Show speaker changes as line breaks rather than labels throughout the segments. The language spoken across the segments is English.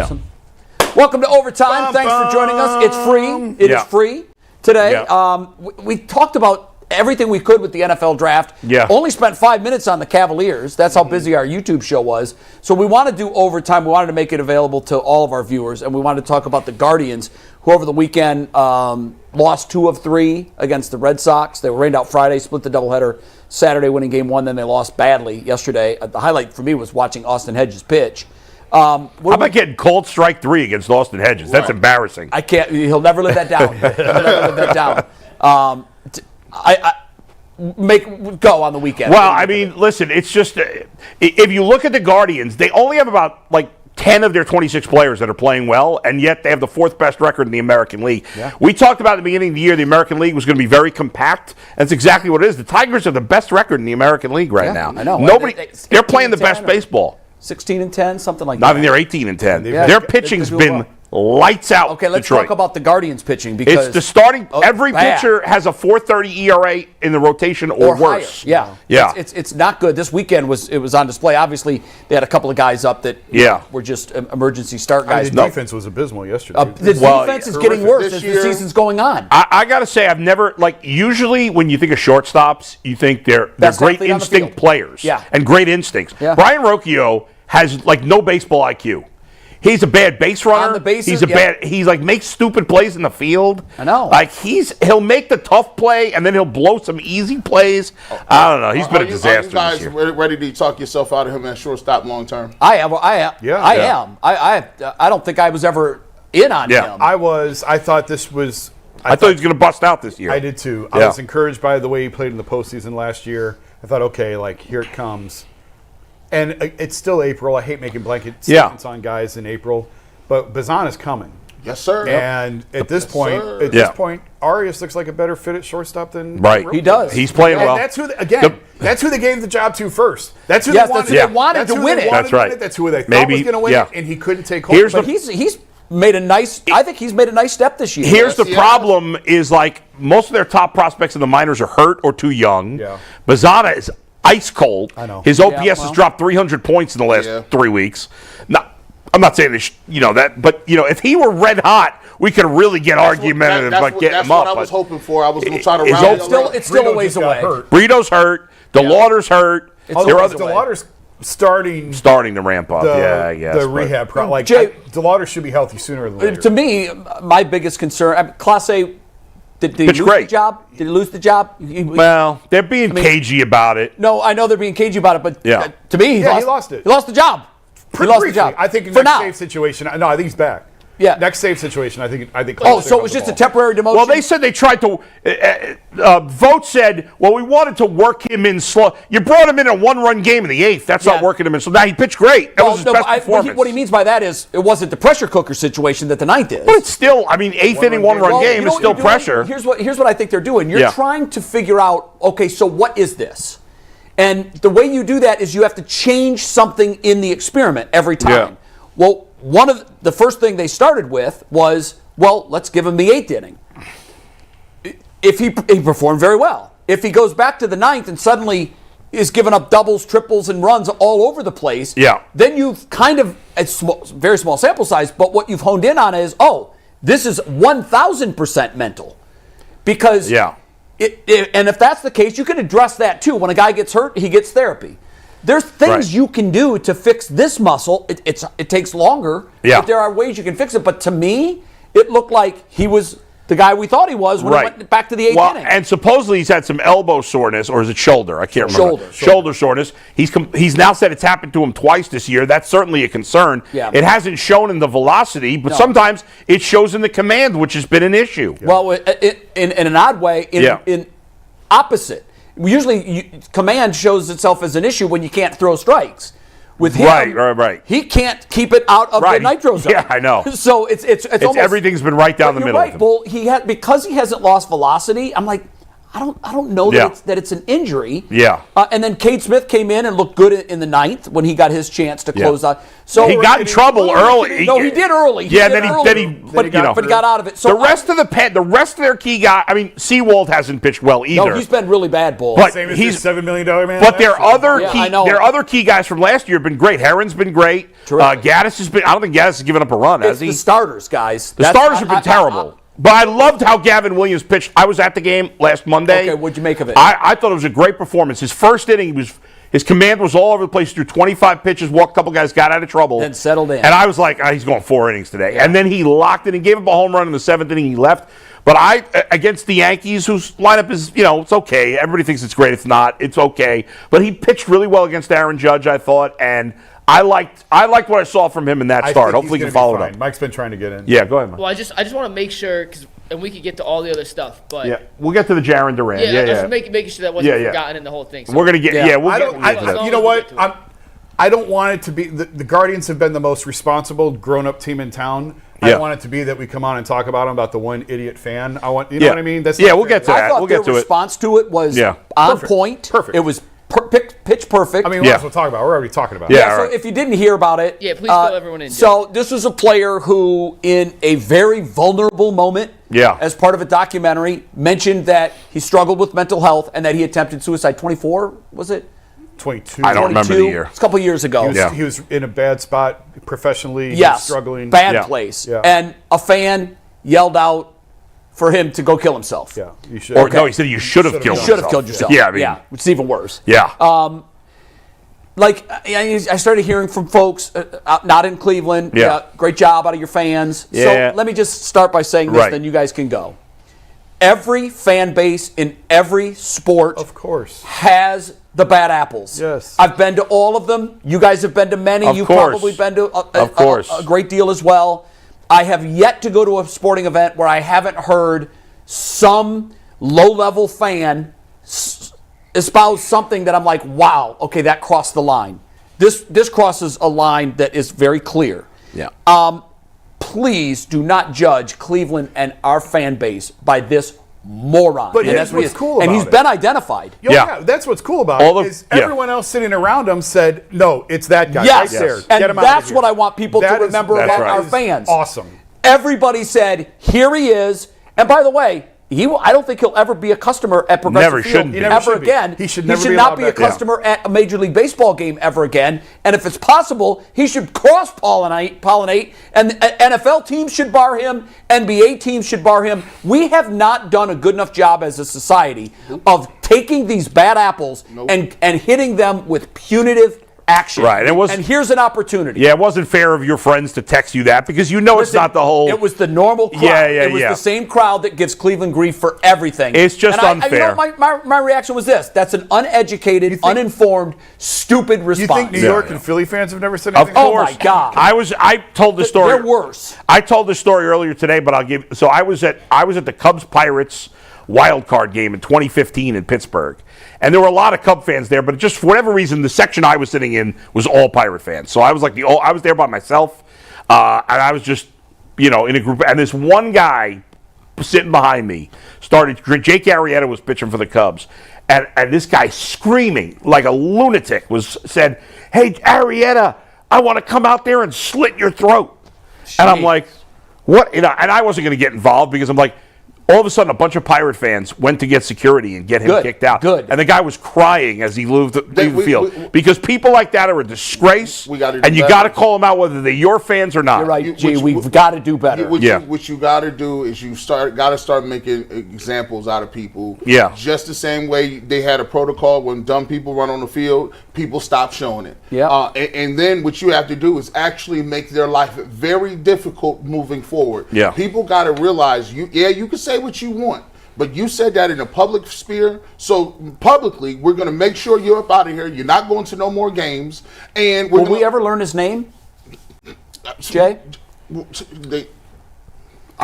Listen. Welcome to Overtime. Thanks for joining us. It's free. It is free today.
Yeah.
We talked about everything we could with the NFL draft.
Yeah.
Only spent 5 minutes on the Cavaliers. That's how busy our YouTube show was. So we want to do Overtime. We wanted to make it available to all of our viewers, and we wanted to talk about the Guardians, who over the weekend lost 2 of 3 against the Red Sox. They were rained out Friday, split the doubleheader Saturday, winning game 1. Then they lost badly yesterday. The highlight for me was watching Austin Hedges pitch.
How about getting called strike 3 against Austin Hedges? That's embarrassing.
I can't. He'll never live that down. He'll never live that down. Go on the weekend.
Well, I mean, listen, it's just if you look at the Guardians, they only have about 10 of their 26 players that are playing well, and yet they have the 4th best record in the American League. Yeah. We talked about at the beginning of the year the American League was going to be very compact. That's exactly what it is. The Tigers have the best record in the American League right now.
I know.
They're playing the best baseball.
16-10, something like
that.
Not
even they're 18-10. Their pitching's been lights out.
Okay, let's
Detroit.
talk about the Guardians pitching because
it's the starting. Every pitcher has a 4.30 ERA in the rotation or worse.
Higher. Yeah. It's not good. This weekend it was on display. Obviously, they had a couple of guys up that were just emergency start guys.
The defense was abysmal yesterday.
The defense is getting worse as the season's going on.
I got to say, I've never usually when you think of shortstops, you think they're great instinct players and great instincts. Yeah. Brian Rocchio has no baseball IQ. He's a bad base runner.
On the bases,
he's makes stupid plays in the field.
I know.
He'll make the tough play and then he'll blow some easy plays. I don't know. He's been a disaster.
Are you guys ready to talk yourself out of him at shortstop long term?
I am. I don't think I was ever in on him.
I thought this was.
I thought he was going to bust out this year.
I did too. I was encouraged by the way he played in the postseason last year. I thought, okay, here it comes. And it's still April. I hate making blanket statements on guys in April, but Bazan is coming.
Yes, sir.
And at this point, Arias looks like a better fit at shortstop than
he does.
He's playing well.
That's who. That's who they gave the job to first. That's who
they wanted to win it.
That's right. That's who they thought was going to win it, and he couldn't take hold.
But he's made a nice. I think he's made a nice step this year.
Here's the problem: is most of their top prospects in the minors are hurt or too young.
Yeah.
Bazana is ice cold.
I know.
His OPS has dropped 300 points in the last 3 weeks. Now, I'm not saying this, that, but if he were red hot, we could really get argumentative about getting him up.
That's what I was hoping for. I was going to try to round it.
It's still a ways away.
Brito's hurt. DeLauder's hurt.
DeLauder's starting
to ramp up.
The rehab DeLauder should be healthy sooner than later.
To me, my biggest concern, Class A. Did he lose the job? Did he lose the job?
Well, they're being cagey about it.
No, I know they're being cagey about it, but to me, he lost it. He lost the job.
He lost the job. I think in the next save situation, I think he's back.
Yeah.
Next save situation, I think.
So it was just a temporary demotion?
Well, they said they tried to. Vote said, we wanted to work him in slow. You brought him in a 1-run game in the 8th. That's not working him in slow. Now he pitched great. That was his best performance.
What he means by that is it wasn't the pressure cooker situation that the 9th is.
But it's still, 8th inning, 1-run game is still pressure.
Here's what I think they're doing. You're trying to figure out, okay, so what is this? And the way you do that is you have to change something in the experiment every time.
Yeah.
Well, one of the first thing they started with was, let's give him the 8th inning. If he performed very well. If he goes back to the 9th and suddenly is giving up doubles, triples, and runs all over the place, then you've kind of, it's very small sample size, but what you've honed in on is, this is 1,000% mental. Because, and if that's the case, you can address that too. When a guy gets hurt, he gets therapy. There's things you can do to fix this muscle. It takes longer, but there are ways you can fix it. But to me, it looked like he was the guy we thought he was when he went back to the 8th inning.
And supposedly he's had some elbow soreness, or is it shoulder? I can't remember. Shoulder soreness. He's now said it's happened to him twice this year. That's certainly a concern.
Yeah.
It hasn't shown in the velocity, but sometimes it shows in the command, which has been an issue.
Yeah. Well, in an odd way, in opposite. Usually, command shows itself as an issue when you can't throw strikes. With him,
right.
He can't keep it out of the nitro zone.
Yeah, I know.
So it's almost
everything's been right down the middle.
Right. Well, because he hasn't lost velocity. I'm like, I don't know that it's an injury.
Yeah.
And then Cade Smith came in and looked good in the ninth when he got his chance to close out. So
he got in trouble early.
No, he did early.
Then he
got out of it. So
the rest of their key guy. I mean, Seawald hasn't pitched well either.
No, he's been really bad, Bull.
But
Same as he's $7 million man.
But their other key guys from last year have been great. Herron's been great. Gaddis has been. I don't think Gaddis has given up a run, has he?
The starters, guys.
The starters have been terrible. But I loved how Gavin Williams pitched. I was at the game last Monday.
Okay, what'd you make of it?
I thought it was a great performance. His first inning, his command was all over the place. Threw 25 pitches, walked a couple guys, got out of trouble.
Then settled in.
And I was like, he's going 4 innings today. Yeah. And then he locked it and gave up a home run in the 7th inning. He left. But against the Yankees, whose lineup is, it's okay. Everybody thinks it's great. It's not. It's okay. But he pitched really well against Aaron Judge, I thought. And I liked what I saw from him in that start. Hopefully he can follow it up.
Mike's been trying to get in.
Yeah, go ahead, Mike.
Well, I just want to make sure, and we could get to all the other stuff, but
yeah, we'll get to the Jarren Duran.
Just making sure that wasn't forgotten in the whole thing. So
we're gonna get we'll get to that.
You know what? I don't want it to be the Guardians have been the most responsible grown-up team in town. I don't want it to be that we come on and talk about them about the one idiot fan. I want know what I mean? That's
we'll get to that.
I thought their response to it was on point.
Perfect.
It was pitch perfect.
I mean, what else we'll talk about? We're already talking about it.
Yeah, so if you didn't hear about it,
please fill everyone in.
So this was a player who, in a very vulnerable moment, as part of a documentary, mentioned that he struggled with mental health and that he attempted suicide. 24, was it?
22.
I don't remember the year.
It's a couple years ago.
He was in a bad spot professionally.
Yes,
he was struggling.
Bad place. Yeah. And a fan yelled out for him to go kill himself.
Yeah, you should.
No, he said you should have killed yourself.
Should have killed yourself.
Yeah,
which is even worse.
Yeah.
I started hearing from folks not in Cleveland. Great job out of your fans.
Yeah.
So let me just start by saying this, then you guys can go. Every fan base in every sport,
of course,
has the bad apples.
Yes.
I've been to all of them. You guys have been to many. You've probably been to a great deal as well. I have yet to go to a sporting event where I haven't heard some low-level fan espouse something that I'm like, wow, okay, that crossed the line. This crosses a line that is very clear.
Yeah.
Please do not judge Cleveland and our fan base by this moron.
But that's what's cool about it.
And he's been identified.
Yeah, that's what's cool about it. Is everyone else sitting around him said, no, it's that guy right there.
And that's what I want people to remember about our fans.
Awesome.
Everybody said, here he is. And by the way, I don't think he'll ever be a customer at Progressive Field ever again.
He should
not be a customer at a Major League Baseball game ever again. And if it's possible, he should cross-pollinate, and NFL teams should bar him, NBA teams should bar him. We have not done a good enough job as a society of taking these bad apples and hitting them with punitive action.
Right.
And here's an opportunity.
Yeah, it wasn't fair of your friends to text you that because it's not the whole.
It was the normal crowd. It was the same crowd that gives Cleveland grief for everything.
It's just unfair.
My reaction was this. That's an uneducated, uninformed, stupid response.
You think New York and Philly fans have never said anything?
Of course. Oh, my God.
I told the story.
They're worse.
I told the story earlier today, but I was at the Cubs-Pirates wild card game in 2015 in Pittsburgh. And there were a lot of Cub fans there, but just for whatever reason, the section I was sitting in was all Pirate fans. So I was I was there by myself, and I was just, in a group. And this one guy sitting behind me started. Jake Arrieta was pitching for the Cubs, and this guy screaming like a lunatic said, "Hey Arrieta, I want to come out there and slit your throat." Jeez. And I'm like, "What?" And I wasn't going to get involved because I'm like. All of a sudden, a bunch of Pirate fans went to get security and get him kicked out.
Good.
And the guy was crying as he leave the field. Because people like that are a disgrace, and you got to call them out whether they're your fans or not.
You're right, G. We've got to do better.
What you got to do is got to start making examples out of people.
Yeah.
Just the same way they had a protocol when dumb people run on the field, people stop showing it.
Yeah.
And then what you have to do is actually make their life very difficult moving forward.
Yeah.
People got to realize, you can say what you want, but you said that in a public sphere. So publicly, we're going to make sure you're up out of here. You're not going to no more games. And
will we ever learn his name, Jay? Because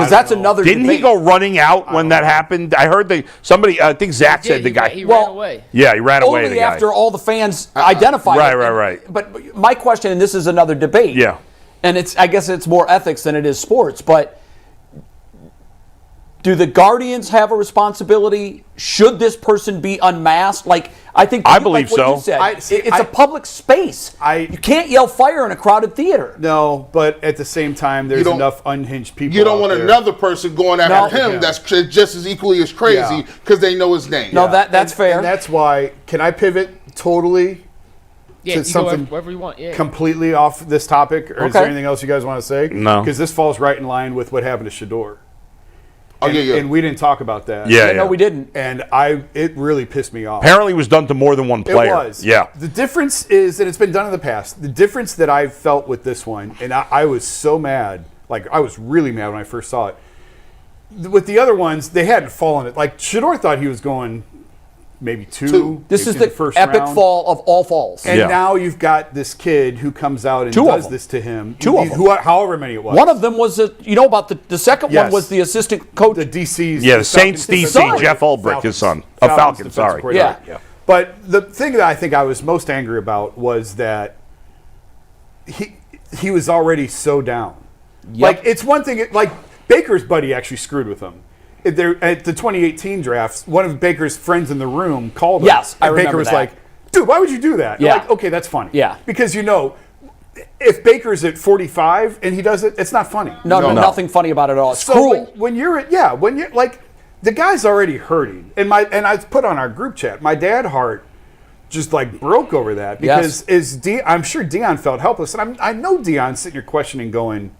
that's another.
Didn't
debate.
he go running out when that happened? I heard somebody. I think Zach said the guy.
He ran away.
Yeah, he ran away.
Only after all the fans identified.
Right.
But my question, and this is another debate.
Yeah.
And I guess it's more ethics than it is sports, but. Do the Guardians have a responsibility? Should this person be unmasked? I think
I believe
what
so.
You said, it's a public space. You can't yell fire in a crowded theater.
No, but at the same time, there's enough unhinged people.
You don't want
there.
another person going after him that's just as equally as crazy because they know his name.
No, that's fair.
And that's why. Can I pivot totally?
Yeah,
to
you
something
go wherever you want. Yeah.
completely off this topic, or is there anything else you guys want to say?
No.
Because this falls right in line with what happened to Shador.
Yeah.
And we didn't talk about that.
Yeah.
No, we didn't.
And it really pissed me off.
Apparently, it was done to more than one player.
It was.
Yeah.
The difference is, and it's been done in the past, the difference that I felt with this one, and I was so mad, I was really mad when I first saw it. With the other ones, they hadn't fallen it. Shador thought he was going maybe two.
This is
in
the
first
epic
round.
fall of all falls.
And now you've got this kid who comes out and
Two of
does
them.
this to him.
Two of them.
However many it was.
One of them was, about the second one
Yes.
was the assistant coach.
the DC's.
Yeah, the Saints
Falcons-
DC, Jeff Ulbrich, his son. Falcons, sorry.
defensive coordinator.
Yeah.
But the thing that I think I was most angry about was that he was already so down.
Yep.
It's one thing. Baker's buddy actually screwed with him. At the 2018 drafts, one of Baker's friends in the room called him.
Yes, I
and Baker
remember
was
that.
like, "Dude, why would you do that?"
Yeah.
Okay, that's funny.
Yeah.
Because if Baker's at 45 and he does it, it's not funny.
No, nothing funny about it at all. It's
So
cruel.
when you're the guy's already hurting, and I put on our group chat, my dad heart just broke over that because I'm sure Dion felt helpless, and I know Dion's sitting here questioning, going,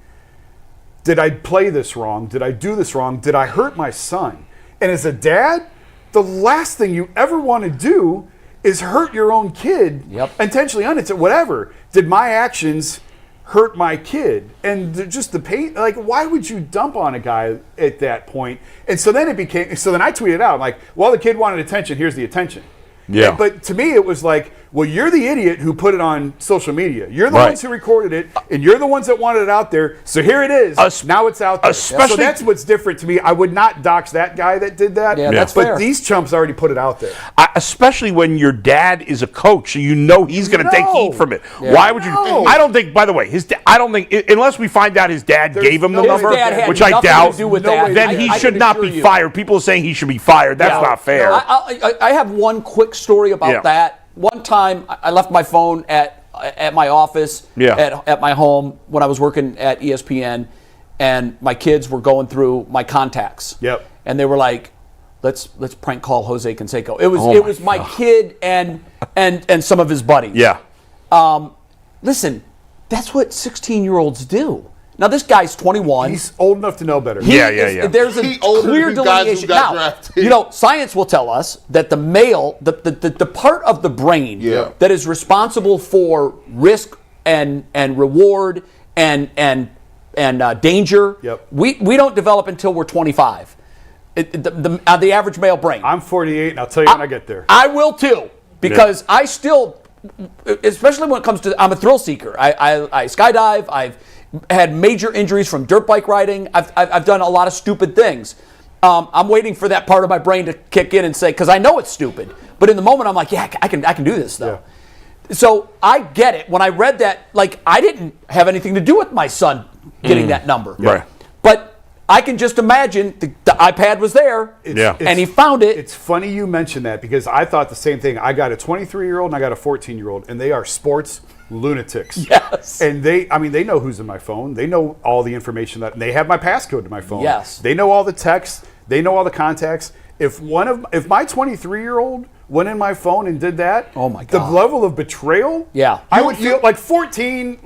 did I play this wrong? Did I do this wrong? Did I hurt my son? And as a dad, the last thing you ever want to do is hurt your own kid, intentionally, unintentionally, whatever. Did my actions hurt my kid? And just the pain, why would you dump on a guy at that point? And so then then I tweeted out, well, the kid wanted attention, here's the attention.
Yeah.
But to me, it was well, you're the idiot who put it on social media. You're the ones who recorded it, and you're the ones that wanted it out there. So here it is. Now it's out there. So that's what's different to me. I would not dox that guy that did that.
Yeah, that's
but
fair.
these chumps already put it out there.
Especially when your dad is a coach, so he's going to take heat from it.
Yeah.
Why would you? I don't think. By the way, I don't think unless we find out his dad gave him the
no
number,
way dad had
which I
nothing
doubt,
to do with
No
that.
way
then
I
he
I
should
can
not
assure
be
you.
fired. People are saying he should be fired. That's not fair.
No, I have one quick story about that. One time, I left my phone at my office, at my home when I was working at ESPN, and my kids were going through my contacts.
Yep.
And they were like, "Let's prank call Jose Canseco." It was my kid and some of his buddies.
Yeah.
Listen, that's what 16-year-olds do. Now this guy's 21.
He's old enough to know better.
There's a
He older
clear
than guys
delineation.
who got
Now,
drafted.
science will tell us that the male, the part of the brain that is responsible for risk and reward and danger, we don't develop until we're 25. The average male brain.
I'm 48, and I'll tell you when I get there.
I will too, because I still, especially when it comes to, I'm a thrill seeker. I skydive. I've had major injuries from dirt bike riding. I've done a lot of stupid things. I'm waiting for that part of my brain to kick in and say, because I know it's stupid, but in the moment I'm like, yeah, I can do this though. Yeah. So I get it. When I read that, I didn't have anything to do with my son getting that number.
Right.
But I can just imagine the iPad was there, and he found it.
It's funny you mention that because I thought the same thing. I got a 23-year-old and I got a 14-year-old, and they are sports lunatics.
Yes.
And they know who's in my phone. They know all the information and they have my passcode to my phone.
Yes.
They know all the texts. They know all the contacts. If my 23-year-old went in my phone and did that,
oh my God,
the level of betrayal.
Yeah.
I would feel 14.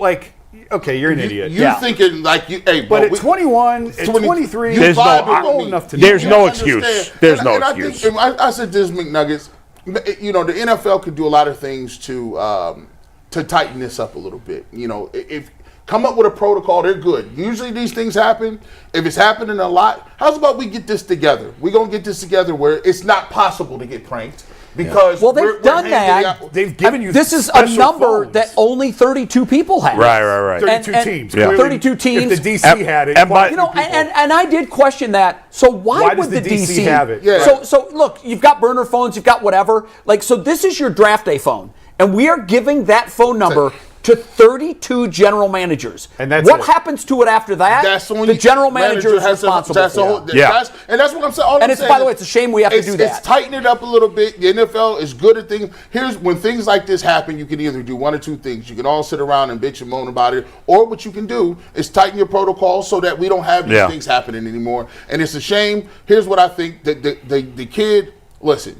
Okay, you're an idiot.
You're thinking
but at 21, at 23,
I'm
old enough to.
There's no excuse. There's no excuse.
I said this, McNuggets. The NFL could do a lot of things to tighten this up a little bit. If come up with a protocol, they're good. Usually these things happen. If it's happening a lot, how's about we get this together? We're gonna get this together where it's not possible to get pranked. Because
they've done that.
They've given you.
This is a number that only 32 people have.
Right.
32 teams.
Yeah.
32 teams.
If the DC had it,
and
I did question that. So why would the DC
have it?
Yeah.
So look, you've got burner phones, you've got whatever. So this is your draft day phone, and we are giving that phone number to 32 general managers.
And that's
what
it.
happens to it after that?
That's only
the general manager is responsible
that's
for.
and that's what I'm saying. All
And
I'm
it's,
saying
by the
is
way, it's a shame we have to do that.
It's tighten it up a little bit. The NFL is good at things. Here's when things like this happen, you can either do one or two things. You can all sit around and bitch and moan about it, or what you can do is tighten your protocol so that we don't have these things happening anymore. And it's a shame. Here's what I think. The kid, listen,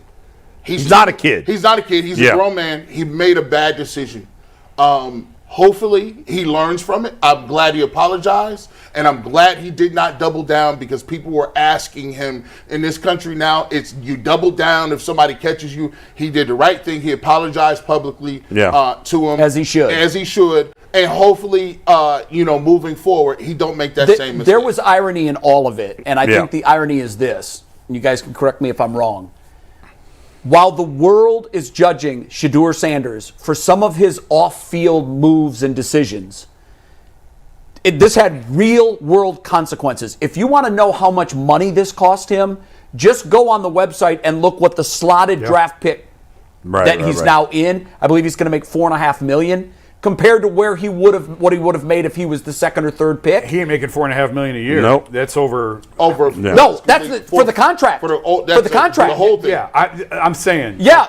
he's not a kid.
He's not a kid. He's a grown man. He made a bad decision. Hopefully he learns from it. I'm glad he apologized, and I'm glad he did not double down, because people were asking him in this country now, it's you double down if somebody catches you. He did the right thing. He apologized publicly to him.
As he should.
And hopefully, moving forward, he don't make that same mistake.
There was irony in all of it, and I think the irony is this, and you guys can correct me if I'm wrong. While the world is judging Shedeur Sanders for some of his off-field moves and decisions, this had real-world consequences. If you want to know how much money this cost him, just go on the website and look what the slotted draft pick he's now in. I believe he's going to make $4.5 million. Compared to what he would have made if he was the second or third pick.
He ain't making $4.5 million a year.
Nope.
That's over.
No, that's for the contract.
For the
contract.
The whole thing.
Yeah, I'm saying.
Yeah.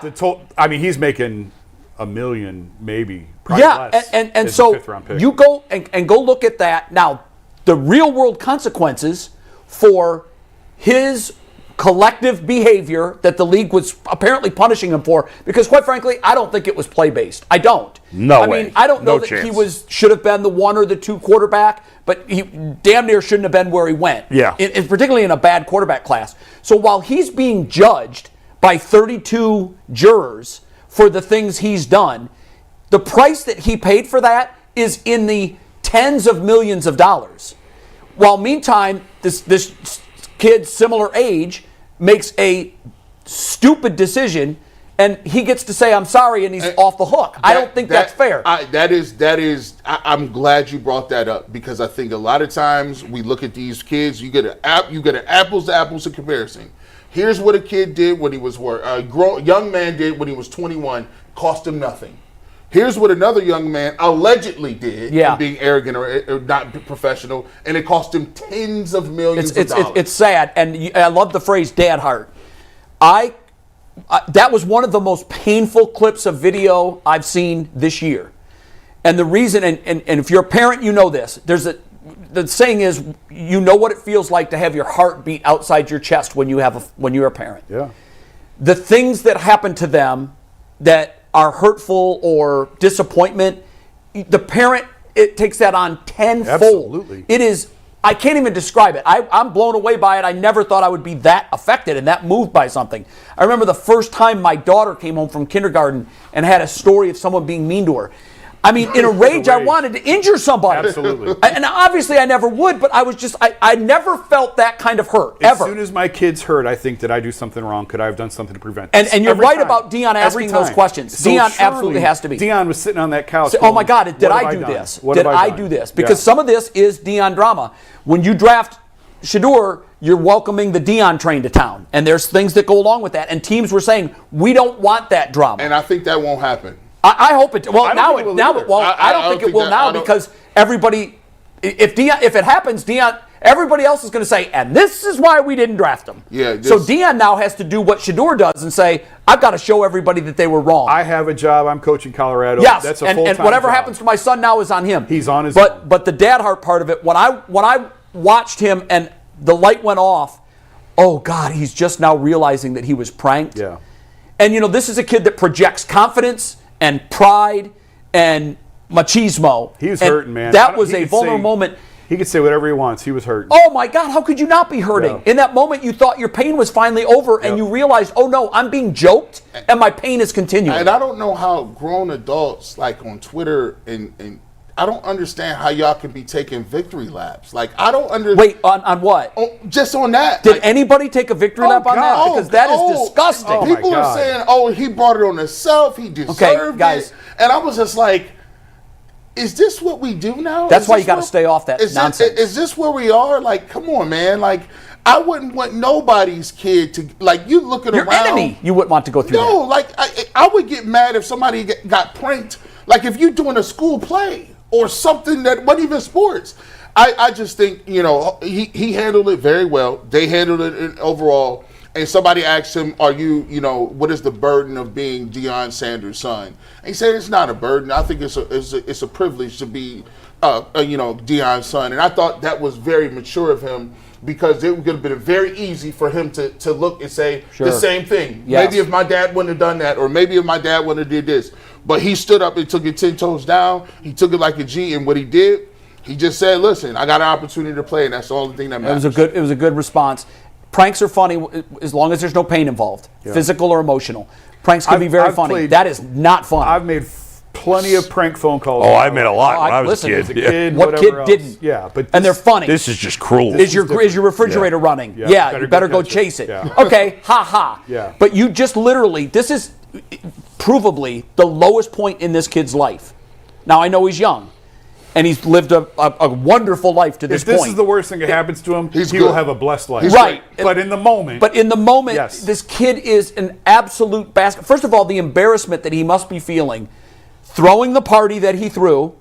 He's making $1 million, maybe. Probably less
and
as
so
a fifth-round pick.
you go and go look at that. Now, the real world consequences for his collective behavior that the league was apparently punishing him for, because quite frankly, I don't think it was play-based. I don't.
No way.
I don't know
No
that
chance.
he should have been the 1 or the 2 quarterback, but he damn near shouldn't have been where he went.
Yeah.
Particularly in a bad quarterback class. So while he's being judged by 32 jurors for the things he's done, the price that he paid for that is in the tens of millions of dollars. While meantime, this kid similar age makes a stupid decision, and he gets to say, I'm sorry, and he's off the hook. I don't think that's fair.
I'm glad you brought that up, because I think a lot of times we look at these kids, you get an apples to apples comparison. Here's what a kid did when he was young man did when he was 21, cost him nothing. Here's what another young man allegedly did, being arrogant or not professional, and it cost him tens of millions of dollars.
It's sad, and I love the phrase "dad heart." That was one of the most painful clips of video I've seen this year. And the reason, and if you're a parent, you know this. The saying is, you know what it feels like to have your heart beat outside your chest when you're a parent.
Yeah.
The things that happen to them that are hurtful or disappointment, the parent, it takes that on tenfold.
Absolutely.
It is, I can't even describe it. I'm blown away by it. I never thought I would be that affected and that moved by something. I remember the first time my daughter came home from kindergarten and had a story of someone being mean to her. I mean, in a rage, I wanted to injure somebody.
Absolutely.
And obviously I never would, but I was just, I never felt that kind of hurt, ever.
As soon as my kid's hurt, I think, did I do something wrong? Could I have done something to prevent this?
And you're
Every
right
time.
about Dion
Every
asking those
time.
questions.
So
Dion
surely
absolutely has to be.
Dion was sitting on that couch.
Oh my
going,
God, did
"What
I
have
do
done?
this?
What
Did
have
I
done?"
do this? Because
Yeah.
some of this is Dion drama. When you draft Shedeur, you're welcoming the Dion train to town. And there's things that go along with that. And teams were saying, we don't want that drama.
And I think that won't happen.
I hope it. Well,
I don't
now
think it
it
will
now
either.
it won't. I don't think it will now because everybody. If it happens, Dion. Everybody else is going to say, and this is why we didn't draft him.
Yeah.
So Dion now has to do what Shedeur does and say, I've got to show everybody that they were wrong.
I have a job. I'm coaching Colorado.
Yes,
That's a
and
full-time
whatever
job.
happens to my son now is on him.
He's on his
But
own.
the dad heart part of it, when I watched him and the light went off, oh God, he's just now realizing that he was pranked.
Yeah.
And this is a kid that projects confidence and pride and machismo.
He was
And
hurting, man.
That was
He
a
could
vulnerable
say-
moment.
He could say whatever he wants. He was hurting.
Oh my God, how could you not be hurting?
Yeah.
In that moment, you thought your pain was finally over and you realized, oh no, I'm being joked and my pain is continuing.
And I don't know how grown adults, like on Twitter, and I don't understand how y'all can be taking victory laps. Like, I don't understand.
Wait, on what?
Just on that.
Did
like,
anybody take a victory lap on that?
God.
Because that is disgusting.
Oh, my
People are
God.
saying, "Oh, he brought it on himself. He deserved
guys.
it." And I was just like, "Is this what we do now?"
That's
Is
why
this
you gotta
where-
stay off that nonsense.
Is this where we are? Like, come on, man. Like, I wouldn't want nobody's kid to you looking
Your
around.
enemy, you wouldn't want to go through
No,
that.
like I would get mad if somebody got pranked Like if you're doing a school play or something that wasn't even sports. I just think, he handled it very well. They handled it overall. And somebody asked him, are you, what is the burden of being Deion Sanders' son? And he said, it's not a burden. I think it's a privilege to be, Deion's son. And I thought that was very mature of him, because it would have been very easy for him to look and say the same thing.
Yes.
Maybe if my dad wouldn't have done that, or maybe if my dad wouldn't have did this. But he stood up and took it 10 toes down. He took it like a G, and what he did, he just said, listen, I got an opportunity to play, and that's the only thing that matters.
It was a good response. Pranks are funny as long as there's no pain involved, physical or emotional. Pranks can be very funny. That is not fun.
I've made plenty of prank phone calls.
Oh, I made a lot when I was a kid.
What kid didn't?
Yeah, but
and they're funny.
This is just cruel.
Is your refrigerator running? Yeah, you better go chase it.
Yeah.
Okay, ha.
Yeah.
But you just literally, this is provably the lowest point in this kid's life. Now, I know he's young, and he's lived a wonderful life to this point.
If this is the worst thing that happens to him, he will have a blessed life.
Right.
But in the moment.
Yes. This kid is an absolute basket. First of all, the embarrassment that he must be feeling, throwing the party that he threw,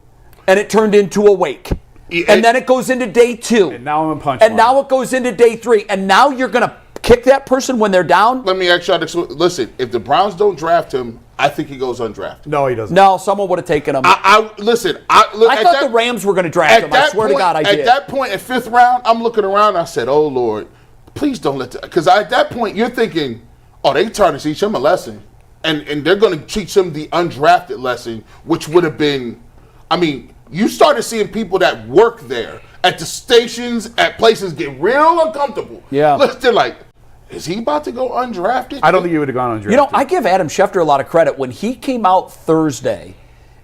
and it turned into a wake. And then it goes into day 2.
And now I'm a punch.
And now it goes into day 3. And now you're going to kick that person when they're down?
Let me ask you this. Listen, if the Browns don't draft him, I think he goes undrafted.
No, he doesn't.
No, someone would have taken him.
I
thought the Rams were going to draft him. I swear to God, I did.
At that point, at 5th round, I'm looking around. And I said, "Oh Lord, please don't let." Because at that point, you're thinking, "Oh, they trying to teach him a lesson, and they're going to teach him the undrafted lesson, which would have been." I mean, you started seeing people that work there at the stations, at places, get real uncomfortable.
Yeah,
they're like, is he about to go undrafted?
I don't think he would have gone undrafted.
I give Adam Schefter a lot of credit. When he came out Thursday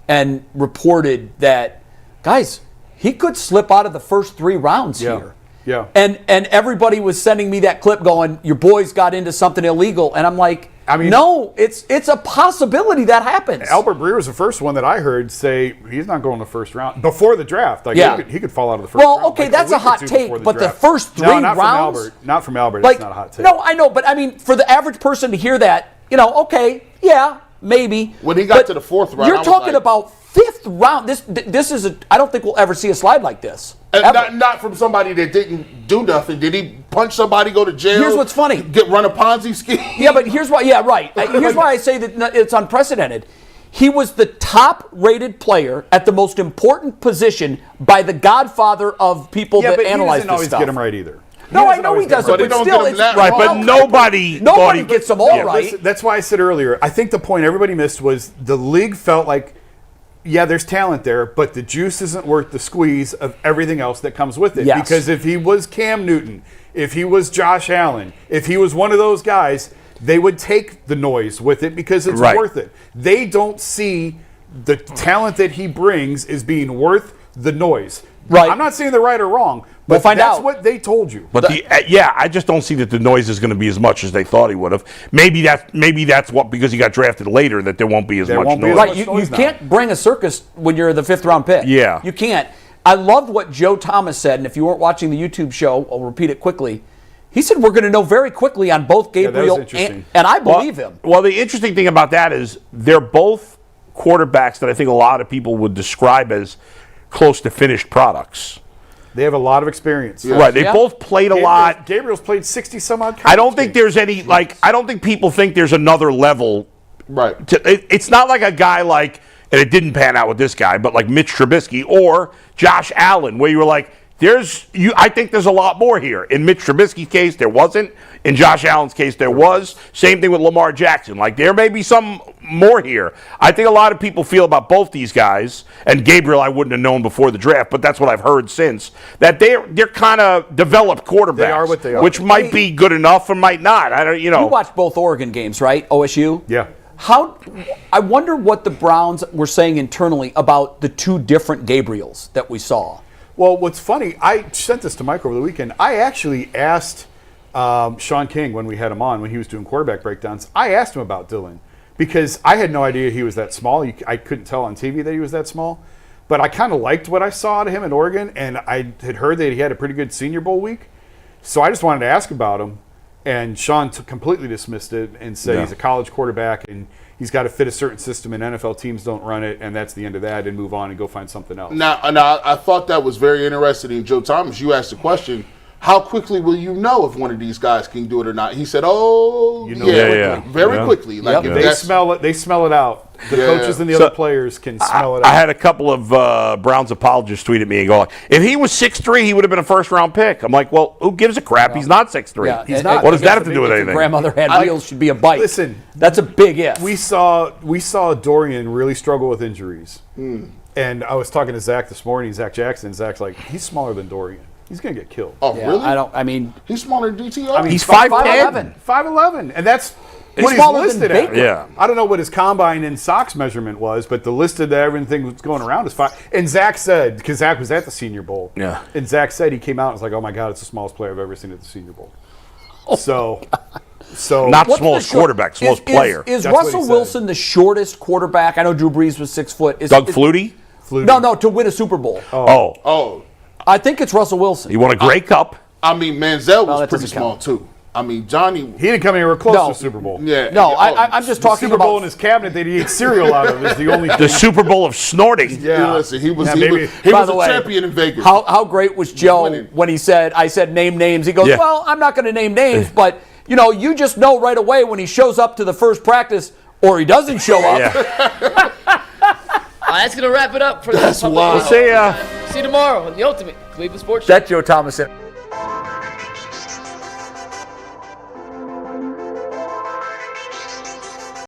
and reported that, guys, he could slip out of the first 3 rounds here.
Yeah.
And everybody was sending me that clip going, your boys got into something illegal. And I'm like, no, it's a possibility that happens.
Albert Breer was the first one that I heard say he's not going the first round before the draft. Like he could fall out of the first round.
Well, okay, that's a hot take, but the first 3 rounds?
Not from Albert. That's not a hot take.
No, I know, but I mean, for the average person to hear that, okay, yeah, maybe.
When he got to the 4th round,
you're talking about 5th round. This is I don't think we'll ever see a slide like this.
Not from somebody that didn't do nothing. Did he punch somebody, go to jail?
Here's what's funny.
Run a Ponzi scheme?
Yeah, but here's why. Yeah, right. Here's why I say that it's unprecedented. He was the top-rated player at the most important position by the godfather of people that analyze this stuff.
He doesn't always get him right either.
No, I know he doesn't, but still, it's
right. But nobody
gets them all right.
That's why I said earlier, I think the point everybody missed was the league felt like, yeah, there's talent there, but the juice isn't worth the squeeze of everything else that comes with it.
Yes.
Because if he was Cam Newton, if he was Josh Allen, if he was one of those guys, they would take the noise with it because it's worth it. They don't see the talent that he brings as being worth the noise.
Right.
I'm not saying they're right or wrong, but
We'll find
that's
out.
what they told you.
But I just don't see that the noise is going to be as much as they thought he would have. Maybe that's what, because he got drafted later, that there won't be as much noise.
Right, you can't bring a circus when you're the 5th round pick.
Yeah.
You can't. I loved what Joe Thomas said, and if you weren't watching the YouTube show, I'll repeat it quickly. He said we're going to know very quickly on both Gabriel and I believe him.
Well, the interesting thing about that is they're both quarterbacks that I think a lot of people would describe as close to finished products.
They have a lot of experience.
Yes. Right. They both played a lot.
Gabriel's played 60-some-odd
I don't think there's any, I don't think people think there's another level.
Right.
It's not like a guy like, and it didn't pan out with this guy, but like Mitch Trubisky or Josh Allen, where you were like, I think there's a lot more here. In Mitch Trubisky's case, there wasn't. In Josh Allen's case, there was. Same thing with Lamar Jackson. Like, there may be some more here. I think a lot of people feel about both these guys, and Gabriel I wouldn't have known before the draft, but that's what I've heard since, that they're kind of developed quarterbacks. They
are what they are.
Which might be good enough or might not. I don't,
You watched both Oregon games, right? OSU?
Yeah.
I wonder what the Browns were saying internally about the 2 different Gabriels that we saw.
Well, what's funny, I sent this to Mike over the weekend. I actually asked Sean King when we had him on, when he was doing quarterback breakdowns, I asked him about Dylan because I had no idea he was that small. I couldn't tell on TV that he was that small. But I kind of liked what I saw out of him in Oregon, and I had heard that he had a pretty good Senior Bowl week. So I just wanted to ask about him, and Sean completely dismissed it and said he's a college quarterback, and He's got to fit a certain system, and NFL teams don't run it, and that's the end of that, and move on and go find something else.
Now, I thought that was very interesting. Joe Thomas, you asked the question, how quickly will you know if one of these guys can do it or not? He said, very quickly. Like if
They smell it. They smell it out. The coaches and the other players can smell it out.
I had a couple of Browns apologists tweet at me and go, if he was 6'3", he would have been a first-round pick. I'm like, well, who gives a crap? He's not 6'3".
Yeah,
He's not.
What does that have to do with anything?
Grandmother had wheels should be a bike.
Listen,
that's a big if.
We saw Dorian really struggle with injuries. And I was talking to Zach this morning, Zach Jackson, and Zach's like, he's smaller than Dorian. He's going to get killed.
Oh, really?
He's
smaller than DTR?
He's 5'10".
5'11". And that's what he's
smaller than
listed
Baker.
at.
Yeah.
I don't know what his combine and Sox measurement was, but the listed that everything was going around is 5. And Zach said, because Zach was at the Senior Bowl.
Yeah.
And Zach said he came out and was like, oh my God, it's the smallest player I've ever seen at the Senior Bowl. So
Not
What's
smallest
the short-
quarterback, smallest
is-
player.
Is
That's what he
Russell
said.
Wilson the shortest quarterback? I know Drew Brees was 6 foot.
Doug Flutie?
No, to win a Super Bowl.
Oh.
I think it's Russell Wilson.
He won a Grey Cup.
I mean, Manziel was
that
pretty
doesn't
small,
count.
too. I mean, Johnny...
He didn't come anywhere close
No.
to the Super Bowl.
Yeah.
No, I'm just
The
talking
Super Bowl in
about.
his cabinet that he ate cereal out of is the only
The
thing.
Super Bowl of snorting.
Yeah.
Listen, he was,
Yeah,
he
maybe-
was, he
By
was
the
a
way,
champion in Vegas.
How great was Joe
winning.
when I said name names? He goes,
Yeah.
well, I'm not going to name names, but you just know right away when he shows up to the first practice or he doesn't show up.
Yeah.
That's going to wrap it up for
That's
the
wild.
See ya.
See you tomorrow on The Ultimate Cleveland Sports Show.
That's Joe Thomas.